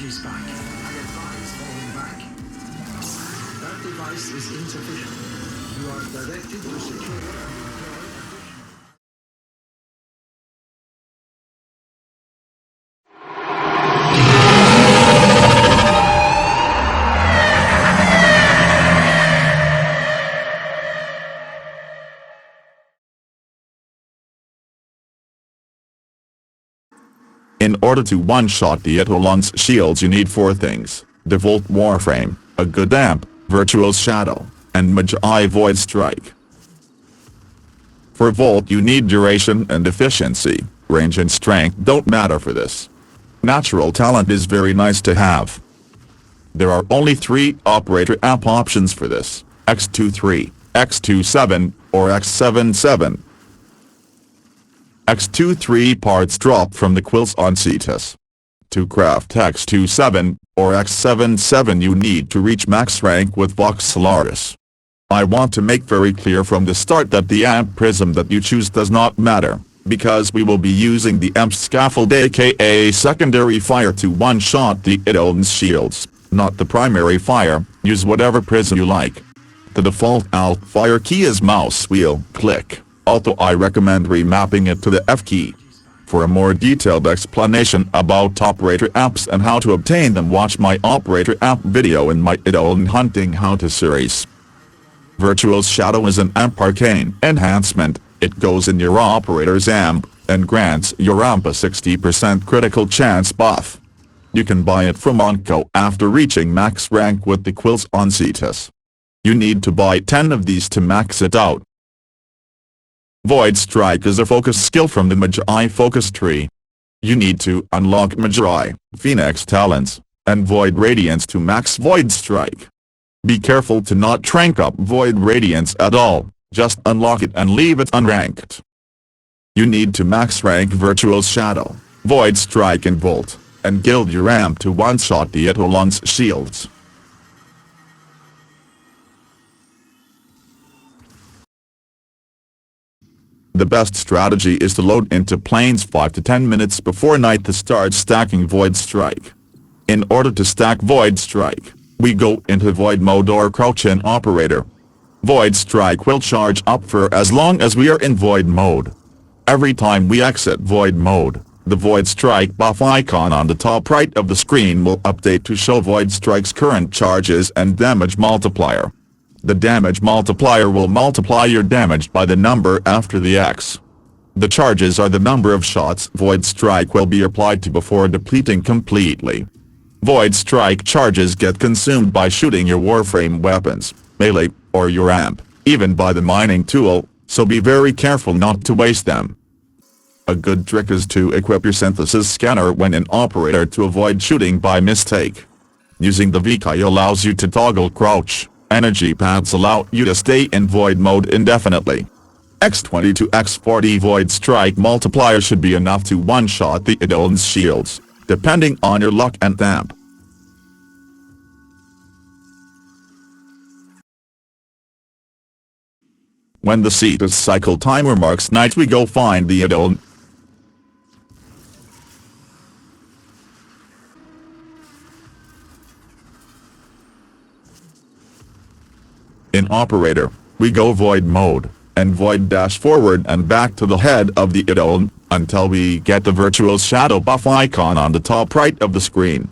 Energies back. I advise falling back. That device is insufficient. You are directed to secure and deploy additional. In order to one-shot the Eidolon's shields you need 4 things: the Volt Warframe, a good amp, Virtual Shadow, and Magi Void Strike. For Volt you need duration and efficiency, range and strength don't matter for this. Natural talent is very nice to have. There are only 3 operator amp options for this: X23, X27, or X77. X23 parts drop from the quills on Cetus. To craft X27, or X77 you need to reach max rank with Vox Solaris. I want to make very clear from the start that the amp prism that you choose does not matter, because we will be using the amp scaffold aka secondary fire to one-shot the Eidolon's shields, not the primary fire. Use whatever prism you like. The default alt fire key is mouse wheel click. Although I recommend remapping it to the F key. For a more detailed explanation about operator apps and how to obtain them, watch my operator app video in my Eidolon Hunting How-To series. Virtual Shadow is an amp arcane enhancement. It goes in your operator's amp, and grants your amp a 60% critical chance buff. You can buy it from Onco after reaching max rank with the quills on Cetus. You need to buy 10 of these to max it out. Void Strike is a focus skill from the Magi focus tree. You need to unlock Magi, Phoenix Talents, and Void Radiance to max Void Strike. Be careful to not rank up Void Radiance at all, just unlock it and leave it unranked. You need to max rank Virtual Shadow, Void Strike and Volt, and guild your amp to one-shot the Eidolon's shields. The best strategy is to load into planes 5 to 10 minutes before night to start stacking Void Strike. In order to stack Void Strike, we go into Void mode or crouch in operator. Void Strike will charge up for as long as we are in Void mode. Every time we exit Void mode, the Void Strike buff icon on the top right of the screen will update to show Void Strike's current charges and damage multiplier. The damage multiplier will multiply your damage by the number after the X. The charges are the number of shots Void Strike will be applied to before depleting completely. Void Strike charges get consumed by shooting your Warframe weapons, melee, or your amp, even by the mining tool, so be very careful not to waste them. A good trick is to equip your synthesis scanner when in operator to avoid shooting by mistake. Using the V key allows you to toggle crouch. Energy pads allow you to stay in Void mode indefinitely. X20 to X40 Void Strike multiplier should be enough to one-shot the Eidolon's shields, depending on your luck and amp. When the Cetus cycle timer marks night we go find the Eidolon. In operator, we go Void mode, and Void dash forward and back to the head of the Eidolon, until we get the Virtual Shadow buff icon on the top right of the screen.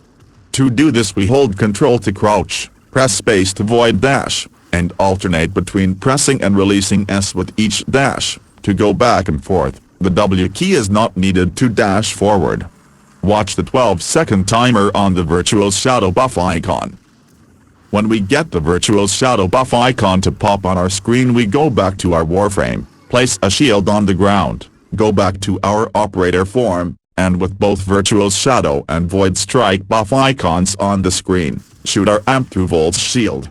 To do this we hold Ctrl to crouch, press space to Void dash, and alternate between pressing and releasing S with each dash. To go back and forth, the W key is not needed to dash forward. Watch the 12-second timer on the Virtual Shadow buff icon. When we get the Virtual Shadow buff icon to pop on our screen we go back to our Warframe, place a shield on the ground, go back to our operator form, and with both Virtual Shadow and Void Strike buff icons on the screen, shoot our amp through Volt's shield.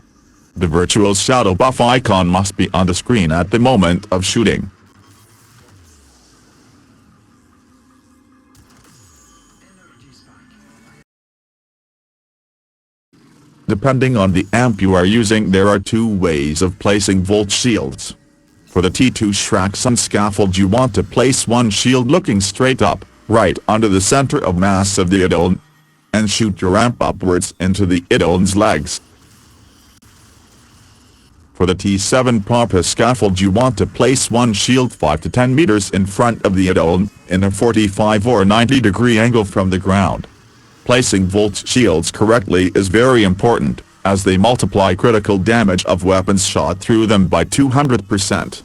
The Virtual Shadow buff icon must be on the screen at the moment of shooting. Depending on the amp you are using there are 2 ways of placing Volt shields. For the T2 Shrakson scaffold you want to place one shield looking straight up, right under the center of mass of the Eidolon. and shoot your ramp upwards into the Eidolon's legs. For the T7 purpose scaffold, you want to place one shield 5 to 10 meters in front of the Eidolon, in a 45 or 90 degree angle from the ground. Placing volt shields correctly is very important, as they multiply critical damage of weapons shot through them by 200%.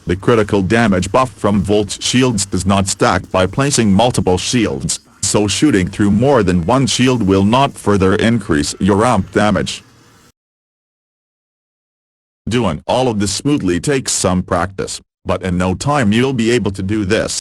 The critical damage buff from volt shields does not stack by placing multiple shields, so shooting through more than one shield will not further increase your ramp damage. Doing all of this smoothly takes some practice, but in no time you'll be able to do this.